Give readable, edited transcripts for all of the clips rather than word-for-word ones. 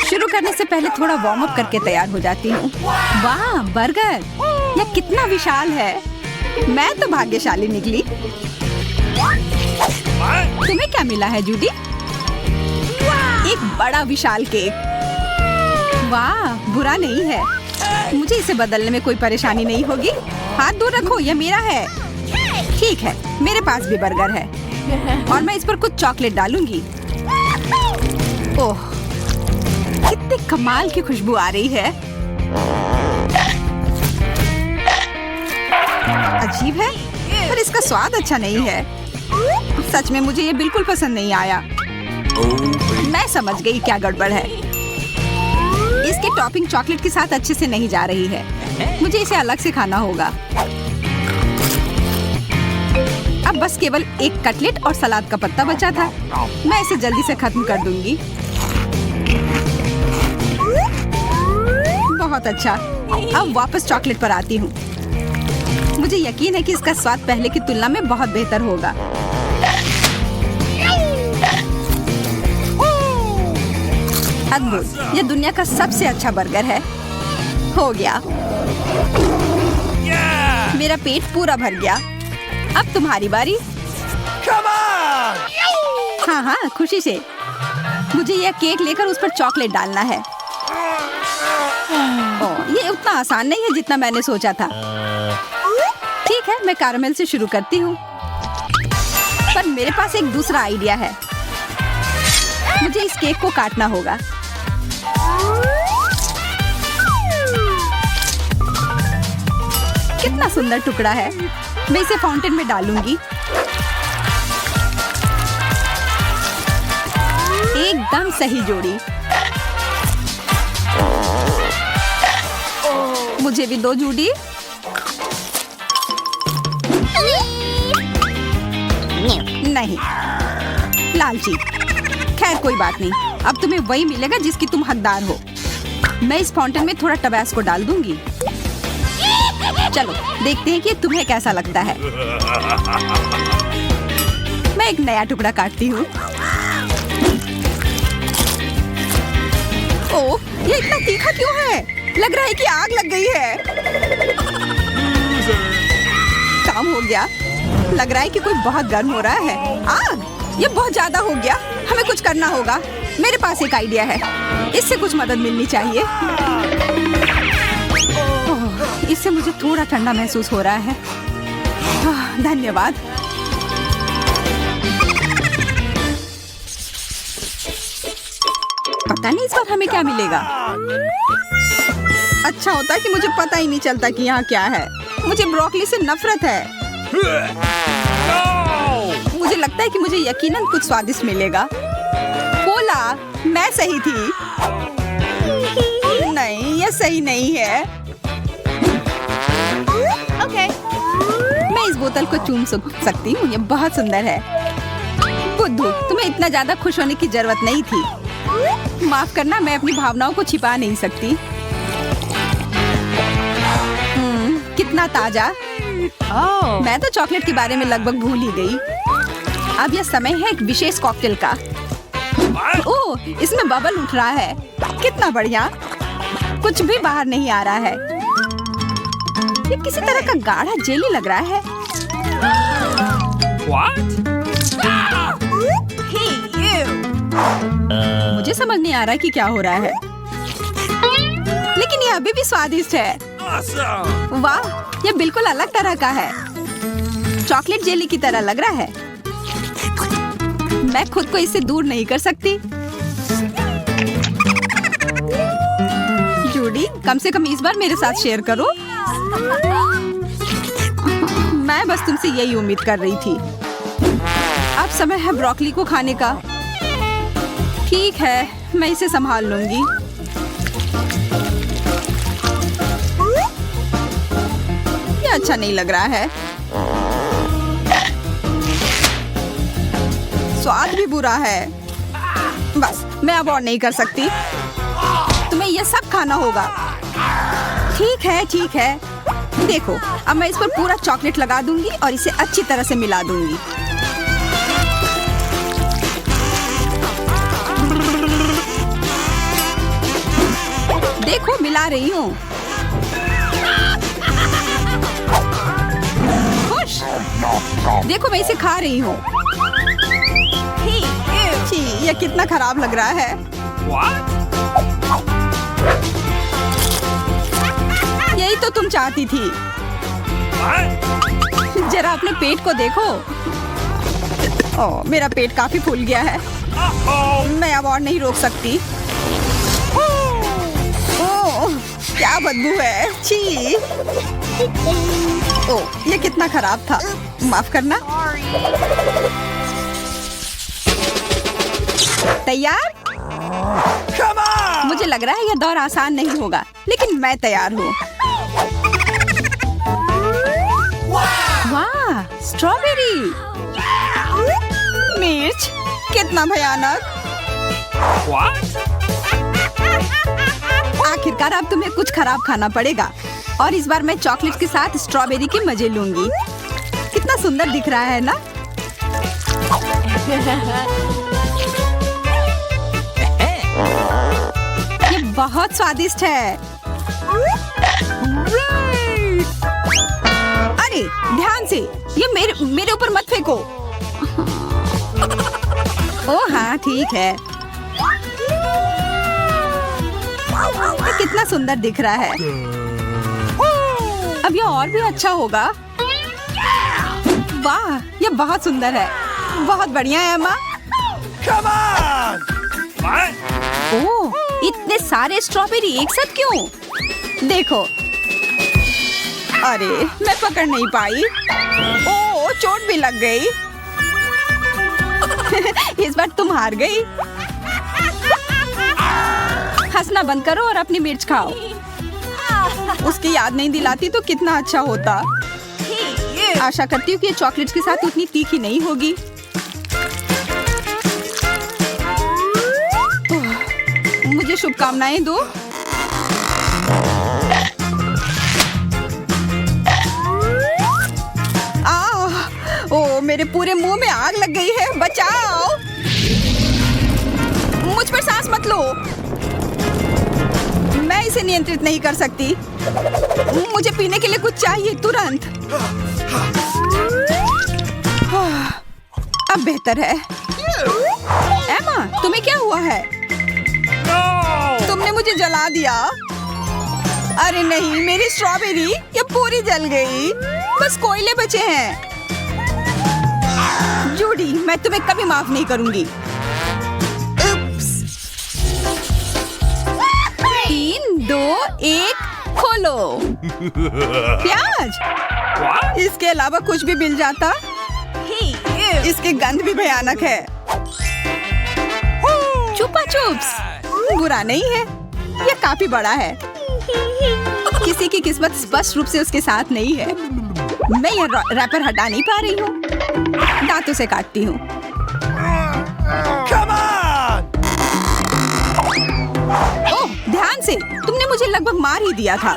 शुरू करने से पहले थोड़ा वार्म अप करके तैयार हो जाती हूँ। वाह, बर्गर! यह कितना विशाल है। मैं तो भाग्यशाली निकली। तुम्हें क्या मिला है जूडी? एक बड़ा विशाल केक। वाह, बुरा नहीं है। मुझे इसे बदलने में कोई परेशानी नहीं होगी। हाथ दूर रखो, यह मेरा है। ठीक है, मेरे पास भी बर्गर है और मैं इस पर कुछ चॉकलेट डालूंगी। ओह, कितनी कमाल की खुशबू आ रही है। अजीब है, पर इसका स्वाद अच्छा नहीं है। सच में मुझे ये बिल्कुल पसंद नहीं आया। मैं समझ गई क्या गड़बड़ है। इसकी टॉपिंग चॉकलेट के साथ अच्छे से नहीं जा रही है। मुझे इसे अलग से खाना होगा। अब बस केवल एक कटलेट और सलाद का पत्ता बचा था। मैं इसे जल्दी से खत्म कर दूंगी। बहुत अच्छा। अब वापस चॉकलेट पर आती हूँ। मुझे यकीन है कि इसका स्वाद पहले की तुलना में बहुत बेहतर होगा। अद्भुत! यह दुनिया का सबसे अच्छा बर्गर है। हो गया। मेरा पेट पूरा भर गया। अब तुम्हारी बारी। हाँ हाँ, खुशी से। मुझे यह केक लेकर उस पर चॉकलेट डालना है। ओह, ये उतना आसान नहीं है जितना मैंने सोचा था। ठीक है, मैं कैरामेल से शुरू करती हूँ। पर मेरे पास एक दूसरा आइडिया है। मुझे इस केक को काटना होगा। कितना सुंदर टुकड़ा है। मैं इसे फाउंटेन में डालूंगी। एकदम सही जोड़ी। मुझे भी दो जूडी। नहीं, लालची। खैर कोई बात नहीं। अब तुम्हें वही मिलेगा जिसकी तुम हकदार हो। मैं इस फाउंटेन में थोड़ा टबास्को डाल दूंगी। चलो देखते हैं कि तुम्हें कैसा लगता है। मैं एक नया टुकड़ा काटती हूँ। ओह, ये इतना तीखा क्यों है? लग रहा है कि आग लग गई है। काम हो गया। लग रहा है कि कोई बहुत गर्म हो रहा है। आग! ये बहुत ज्यादा हो गया। हमें कुछ करना होगा। मेरे पास एक आइडिया है। इससे कुछ मदद मिलनी चाहिए। ओह, इससे मुझे थोड़ा ठंडा महसूस हो रहा है। धन्यवाद। पता नहीं इस बार हमें क्या मिलेगा। अच्छा होता है कि मुझे पता ही नहीं चलता कि यहाँ क्या है। मुझे ब्रोकली से नफरत है। मुझे लगता है कि मुझे यकीनन कुछ स्वादिष्ट मिलेगा। बोला, मैं सही थी। नहीं, यह सही नहीं है। ओके। मैं इस बोतल को चूम सकती हूँ। यह बहुत सुंदर है। बुद्धू, तुम्हें इतना ज्यादा खुश होने की जरूरत नहीं थी। माफ करना, मैं अपनी भावनाओं को छिपा नहीं सकती। कितना ताजा। मैं तो चॉकलेट के बारे में लगभग भूल ही गई। अब यह समय है एक विशेष कॉकटेल का। ओह, इसमें बबल उठ रहा है। कितना बढ़िया। कुछ भी बाहर नहीं आ रहा है। ये किसी तरह का गाढ़ा जेली लग रहा है। मुझे समझ नहीं आ रहा कि क्या हो रहा है, लेकिन ये अभी भी स्वादिष्ट है। वाह, ये बिल्कुल अलग तरह का है। चॉकलेट जेली की तरह लग रहा है। मैं खुद को इससे दूर नहीं कर सकती। जूडी, कम से कम इस बार मेरे साथ शेयर करो। मैं बस तुमसे यही उम्मीद कर रही थी। अब समय है ब्रोकली को खाने का। ठीक है, मैं इसे संभाल लूंगी। ये अच्छा नहीं लग रहा है। स्वाद भी बुरा है। बस, मैं अब और नहीं कर सकती। तुम्हें यह सब खाना होगा। ठीक है, ठीक है। देखो, अब मैं इस पर पूरा चॉकलेट लगा दूंगी और इसे अच्छी तरह से मिला दूंगी। देखो मिला रही हूँ। खुश। देखो मैं इसे खा रही हूँ। छी, ये कितना खराब लग रहा है। यही तो तुम चाहती थी। जरा अपने पेट को देखो। ओह, मेरा पेट काफी फूल गया है। मैं अब और नहीं रोक सकती। ओह, क्या बदबू है। छी। ओह, ये कितना खराब था। माफ करना। तैयार? मुझे लग रहा है यह दौर आसान नहीं होगा, लेकिन मैं तैयार हूँ। वाह, स्ट्रॉबेरी। मिर्च, कितना भयानक। आखिरकार अब तुम्हें कुछ खराब खाना पड़ेगा, और इस बार मैं चॉकलेट के साथ स्ट्रॉबेरी के मजे लूंगी। कितना सुंदर दिख रहा है ना? ये बहुत स्वादिष्ट है। अरे ध्यान से, ये मेरे ऊपर मत फेंको। ओह हाँ, ठीक है। ये कितना सुंदर दिख रहा है। अब ये और भी अच्छा होगा। वाह, ये बहुत सुंदर है। बहुत बढ़िया है अम्मा। ओह, इतने सारे स्ट्रॉबेरी एक साथ क्यों? देखो। अरे मैं पकड़ नहीं पाई। ओह, चोट भी लग गई। इस बार तुम हार गई। हंसना बंद करो और अपनी मिर्च खाओ। उसकी याद नहीं दिलाती तो कितना अच्छा होता। आशा करती हूँ कि ये चॉकलेट के साथ उतनी तीखी नहीं होगी। मुझे शुभकामनाएं दो। ओह, मेरे पूरे मुंह में आग लग गई है। बचाओ। मुझ पर सांस मत लो। मैं इसे नियंत्रित नहीं कर सकती। मुझे पीने के लिए कुछ चाहिए तुरंत। अब बेहतर है। एमा, तुम्हें क्या हुआ है? तुमने मुझे जला दिया। अरे नहीं, मेरी स्ट्रॉबेरी ये पूरी जल गई। बस कोयले बचे हैं। जूडी, मैं तुम्हें कभी माफ नहीं करूंगी। 3, 2, 1, खोलो। प्याज? इसके अलावा कुछ भी मिल जाता। इसकी गंध भी भयानक है। चुपा चुप्स बुरा नहीं है, यह काफी बड़ा है। किसी की किस्मत स्पष्ट रूप से उसके साथ नहीं है। मैं यह रैपर हटा नहीं पा रही हूँ। दांतों से काटती हूँ। ओह, ध्यान से, तुमने मुझे लगभग मार ही दिया था।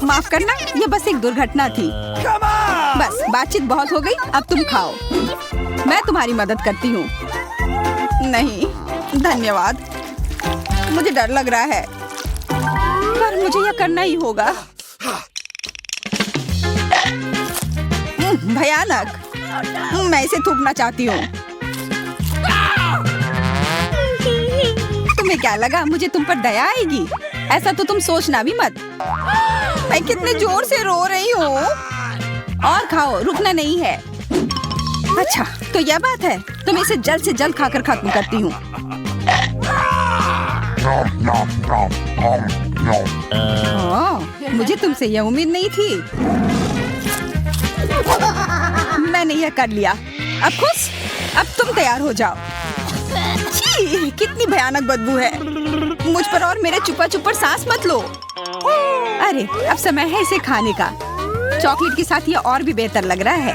माफ करना, यह बस एक दुर्घटना थी। बस बातचीत बहुत हो गई, अब तुम खाओ। मैं तुम्हारी मदद करती हूँ। नहीं, धन्यवाद। मुझे डर लग रहा है, पर मुझे यह करना ही होगा। भयानक। मैं इसे थूकना चाहती हूँ। तुम्हें क्या लगा मुझे तुम पर दया आएगी? ऐसा तो तुम सोचना भी मत। मैं कितने जोर से रो रही हूँ। और खाओ, रुकना नहीं है। अच्छा, तो यह बात है। तो मैं इसे जल्द से जल्द खाकर खत्म करती हूँ। मुझे तुमसे यह उम्मीद नहीं थी। मैंने यह कर लिया। अब खुश? अब तुम तैयार हो जाओ। छी, कितनी भयानक बदबू है। मुझ पर और मेरे चुपा चुप पर सांस मत लो। अरे, अब समय है इसे खाने का। चॉकलेट के साथ यह और भी बेहतर लग रहा है।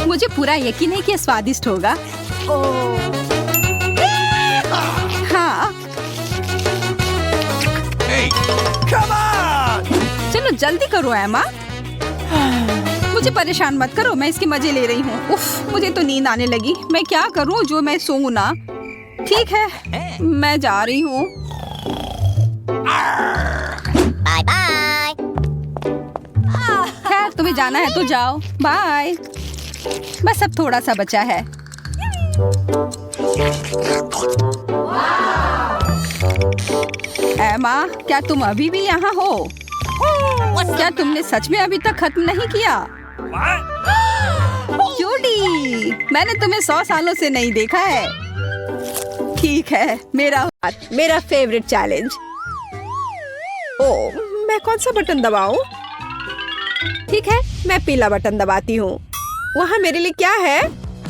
मुझे पूरा यकीन है कि यह स्वादिष्ट होगा। हाँ। चलो जल्दी करो एमा। मुझे परेशान मत करो, मैं इसके मजे ले रही हूँ। उफ, मुझे तो नींद आने लगी। मैं क्या करूँ जो मैं सोऊं ना। ठीक है, मैं जा रही हूँ। Bye bye. खैर, तुम्हें जाना है तो जाओ। बाय। बस अब थोड़ा सा बचा है। एमा, क्या तुम अभी भी यहाँ हो? क्या तुमने सच में अभी तक खत्म नहीं किया? जूडी, मैंने तुम्हें 100 सालों से नहीं देखा है। ठीक है, मेरा फेवरेट चैलेंज। ओह, मैं कौन सा बटन दबाऊं? ठीक है, मैं पीला बटन दबाती हूँ। वहाँ मेरे लिए क्या है?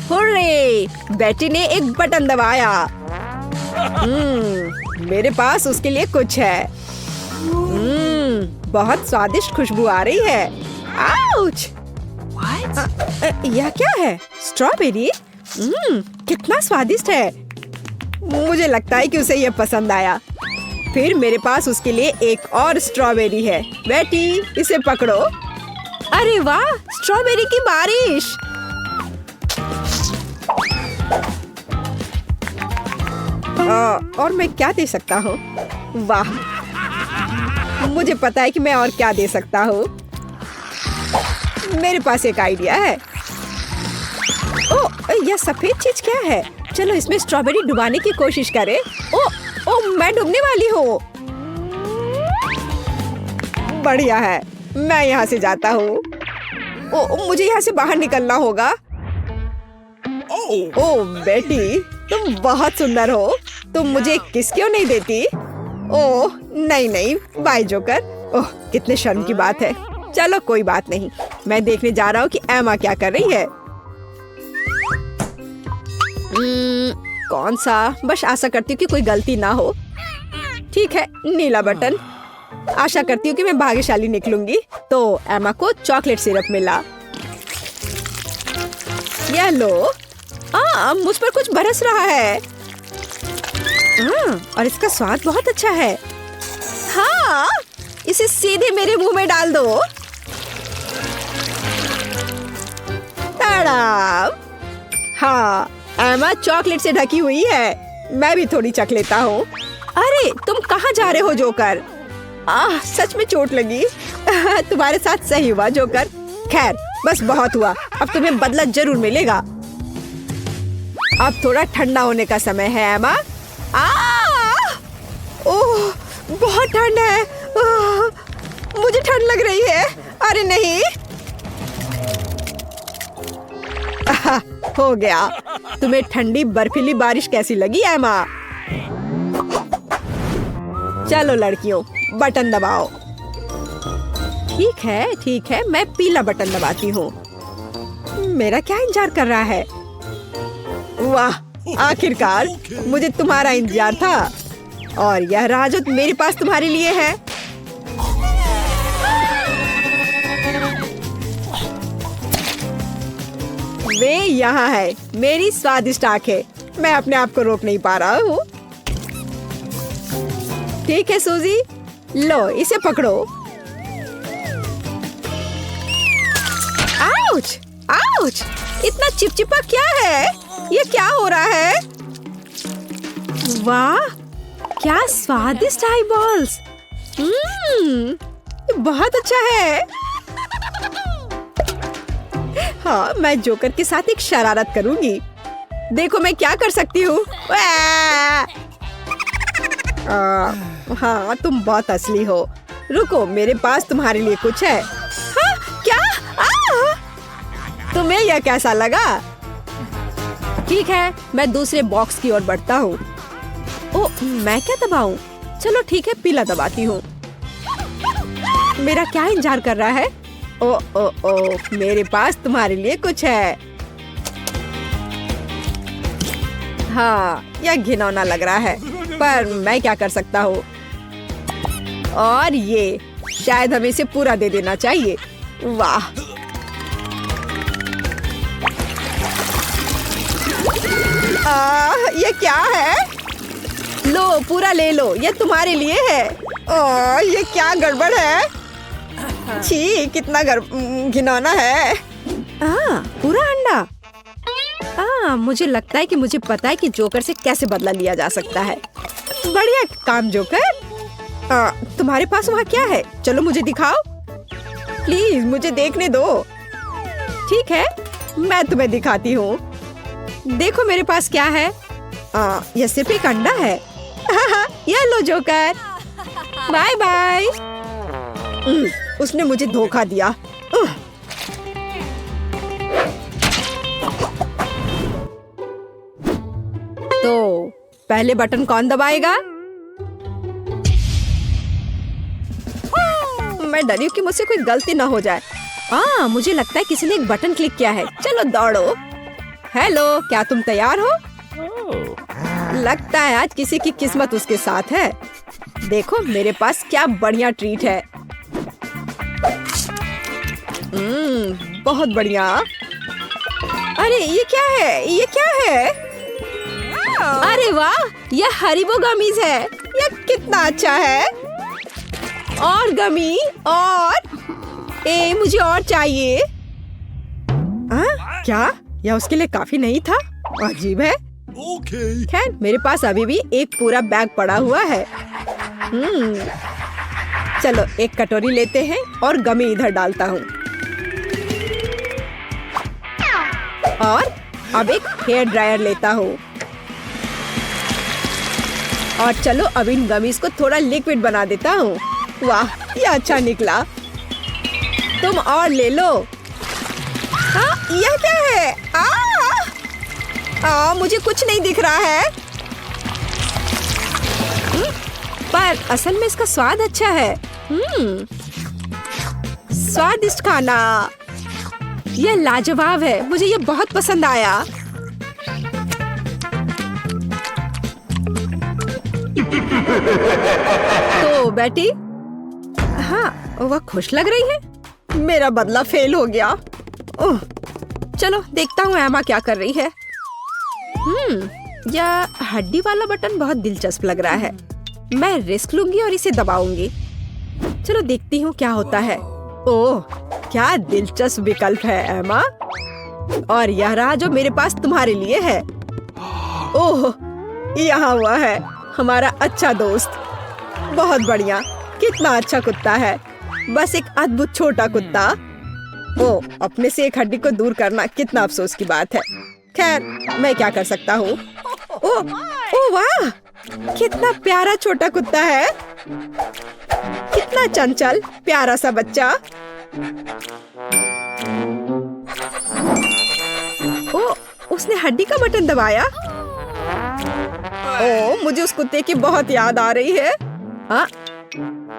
हुर्रे! बेटी ने एक बटन दबाया। मेरे पास उसके लिए कुछ है। बहुत स्वादिष्ट खुशबू आ रही है। आउच! यह क्या है? स्ट्रॉबेरी? कितना स्वादिष्ट है। मुझे लगता है कि उसे यह पसंद आया। फिर मेरे पास उसके लिए एक और स्ट्रॉबेरी है। बेटी, इसे पकड़ो। अरे वाह, स्ट्रॉबेरी की बारिश। और मैं क्या दे सकता हूँ? वाह, मुझे पता है कि मैं और क्या दे सकता हूँ। मेरे पास एक आइडिया है। ओह, यह सफेद चीज क्या है? चलो इसमें स्ट्रॉबेरी डुबाने की कोशिश करें। ओह, मैं डूबने वाली हूँ। बढ़िया है, मैं यहाँ से जाता हूँ। ओह, मुझे यहाँ से बाहर निकलना होगा। ओह बेटी, तुम बहुत सुंदर हो। तुम मुझे किस क्यों नहीं देती? ओह नहीं, बाय जोकर। ओह, कितने शर्म की बात है। चलो कोई बात नहीं, मैं देखने जा रहा हूँ कि एमा क्या कर रही है। कौन सा? बस आशा करती हूँ कि कोई गलती ना हो। ठीक है, नीला बटन। आशा करती हूँ कि मैं भाग्यशाली निकलूंगी। तो एमा को चॉकलेट सिरप मिला। यह लो। मुझ पर कुछ बरस रहा है। और इसका स्वाद बहुत अच्छा है। हाँ, इसे सीधे मेरे मुंह में डाल दो। ताड़ा! हाँ, एमा चॉकलेट से ढकी हुई है। मैं भी थोड़ी चख लेता हूँ। अरे, तुम कहाँ जा रहे हो जोकर? सच में चोट लगी। तुम्हारे साथ सही हुआ जोकर। खैर, बस बहुत हुआ। अब तुम्हें बदला जरूर मिलेगा। अब थोड़ा ठंडा होने का समय है एमा। ओह, बहुत ठंड है। मुझे ठंड लग रही है। अरे नहीं। हो गया। तुम्हें ठंडी बर्फीली बारिश कैसी लगी एमा? चलो लड़कियों, बटन दबाओ। ठीक है, मैं पीला बटन दबाती हूँ। मेरा क्या इंतजार कर रहा है? वाह, आखिरकार मुझे तुम्हारा इंतजार था। और यह राह जो मेरे पास तुम्हारे लिए है। वे यहाँ है, मेरी स्वादिष्ट आंखें। मैं अपने आप को रोक नहीं पा रहा हूँ। ठीक है सूजी, लो इसे पकड़ो। आउच! आउच! इतना चिपचिपा क्या है? ये क्या हो रहा है? वाह, क्या स्वादिष्ट आई बॉल्स। बहुत अच्छा है। हाँ, मैं जोकर के साथ एक शरारत करूंगी। देखो मैं क्या कर सकती हूँ। हाँ, तुम बहुत असली हो। रुको, मेरे पास तुम्हारे लिए कुछ है। हाँ, क्या? तुम्हें यह कैसा लगा? ठीक है, मैं दूसरे बॉक्स की ओर बढ़ता हूँ। ओह, मैं क्या दबाऊं? चलो ठीक है, पीला दबाती हूँ। मेरा क्या इंतजार कर रहा है? ओ, मेरे पास तुम्हारे लिए कुछ है। हाँ, यह घिनौना लग रहा है, पर मैं क्या कर सकता हूँ? और ये शायद हमें इसे पूरा दे देना चाहिए। वाह, ये क्या है? लो, पूरा ले लो, ये तुम्हारे लिए है। ये क्या गड़बड़ है? छी, कितना घिनौना है। पूरा अंडा। मुझे लगता है कि मुझे पता है कि जोकर से कैसे बदला लिया जा सकता है। बढ़िया काम जोकर। तुम्हारे पास वहाँ क्या है? चलो मुझे दिखाओ, प्लीज मुझे देखने दो। ठीक है, मैं तुम्हें दिखाती हूँ। देखो मेरे पास क्या है। यह सिर्फ एक अंडा है। ये लो जोकर, बाय बाय। उसने मुझे धोखा दिया। तो पहले बटन कौन दबाएगा? मैं डरी हूँ कि मुझसे कोई गलती ना हो जाए। मुझे लगता है किसी ने एक बटन क्लिक किया है। चलो दौड़ो। हेलो, क्या तुम तैयार हो? लगता है आज किसी की किस्मत उसके साथ है। देखो मेरे पास क्या बढ़िया ट्रीट है। बहुत बढ़िया। अरे ये क्या है? ये क्या है? अरे वाह, ये हरीबो गमीज है। ये कितना अच्छा है। और गमी, और मुझे और चाहिए। क्या यह उसके लिए काफी नहीं था? अजीब है। खैर मेरे पास अभी भी एक पूरा बैग पड़ा हुआ है। चलो एक कटोरी लेते हैं और गमी इधर डालता हूँ। और अब एक हेयर ड्रायर लेता हूँ। और चलो अब इन गमीज को थोड़ा लिक्विड बना देता हूँ। वाह, ये अच्छा निकला। तुम और ले लो। यह क्या है? मुझे कुछ नहीं दिख रहा है। पर असल में इसका स्वाद अच्छा है। स्वादिष्ट खाना। यह लाजवाब है। मुझे यह बहुत पसंद आया। तो बेटी, वह खुश लग रही है। मेरा बदला फेल हो गया। चलो देखता हूँ एमा क्या कर रही है। यह हड्डी वाला बटन बहुत दिलचस्प लग रहा है। मैं रिस्क लूंगी और इसे दबाऊंगी। चलो देखती हूँ क्या होता है। ओह, क्या दिलचस्प विकल्प है एमा। और यह रहा जो मेरे पास तुम्हारे लिए है। ओह, यहाँ हुआ है हमारा अच्छा दोस्त। बहुत बढ़िया। कितना अच्छा कुत्ता है। बस एक अद्भुत छोटा कुत्ता। ओह, अपने से एक हड्डी को दूर करना कितना अफसोस की बात है। खैर मैं क्या कर सकता हूँ। ओह वाह, कितना प्यारा छोटा कुत्ता है। कितना चंचल प्यारा सा बच्चा। ओह, उसने हड्डी का बटन दबाया। ओह, मुझे उस कुत्ते की बहुत याद आ रही है।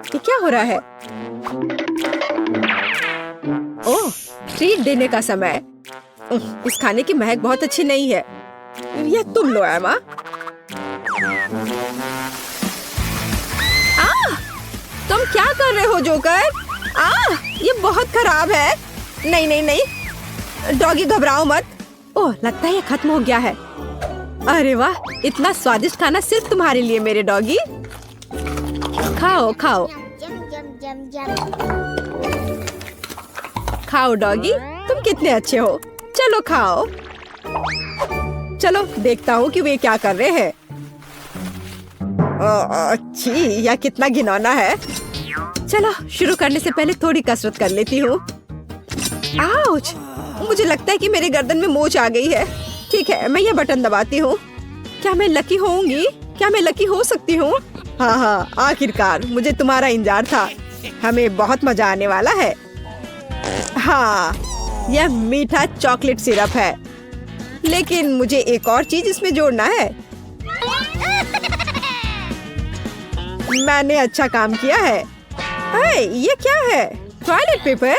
ये क्या हो रहा है? ओह, ट्रीट देने का समय। इस खाने की महक बहुत अच्छी नहीं है। यह तुम लो एमा। तुम क्या कर रहे हो जोकर? ये बहुत खराब है। नहीं नहीं नहीं, डॉगी घबराओ मत। ओह, लगता है ये खत्म हो गया है। अरे वाह, इतना स्वादिष्ट खाना सिर्फ तुम्हारे लिए मेरे डॉगी। खाओ खाओ खाओ डॉगी, तुम कितने अच्छे हो। चलो खाओ। चलो देखता हूँ कि वे क्या कर रहे हैं। अच्छी, यह कितना घिनौना है। चलो शुरू करने से पहले थोड़ी कसरत कर लेती हूँ। आउच! मुझे लगता है कि मेरे गर्दन में मोच आ गई है। ठीक है, मैं यह बटन दबाती हूँ। क्या मैं लकी होऊंगी? क्या मैं लकी हो सकती हूँ? हाँ, आखिरकार मुझे तुम्हारा इंतजार था। हमें बहुत मजा आने वाला है। हाँ, यह मीठा चॉकलेट सिरप है, लेकिन मुझे एक और चीज इसमें जोड़ना है। मैंने अच्छा काम किया है। ये क्या है? Toilet paper?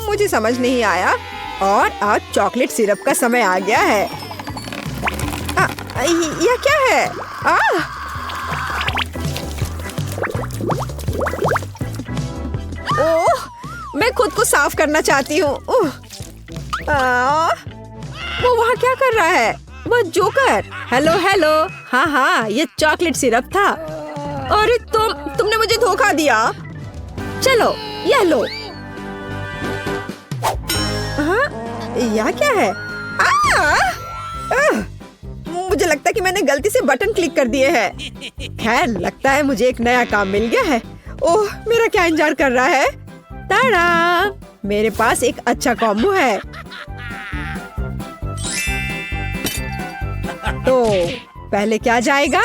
मुझे समझ नहीं आया। और आज चॉकलेट सिरप का समय आ गया है। यह क्या है? ओह, मैं खुद को साफ करना चाहती हूँ। वो वहाँ क्या कर रहा है? वो जोकर। Hello hello. हाँ, ये चॉकलेट सिरप था। अरे तुमने मुझे धोखा दिया। चलो यह लो। हाँ, यह क्या है? मुझे लगता है कि मैंने गलती से बटन क्लिक कर दिए हैं। खैर, लगता है मुझे एक नया काम मिल गया है। ओह, मेरा क्या इंतजार कर रहा है? ताड़ा! मेरे पास एक अच्छा कॉम्बो है। तो पहले क्या जाएगा?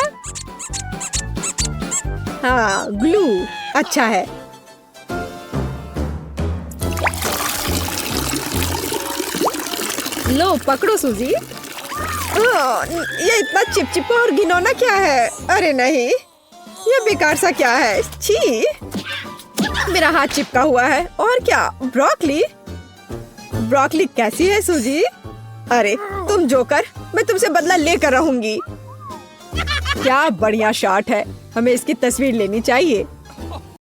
हाँ, ग्लू अच्छा है। लो पकड़ो सूजी। ये इतना चिपचिपा और घिनौना क्या है? अरे नहीं, ये बेकार सा क्या है? छी, मेरा हाथ चिपका हुआ है। और क्या, ब्रोकली? ब्रोकली कैसी है सूजी? अरे तुम जोकर, मैं तुमसे बदला लेकर रहूंगी। क्या बढ़िया शॉट है, हमें इसकी तस्वीर लेनी चाहिए।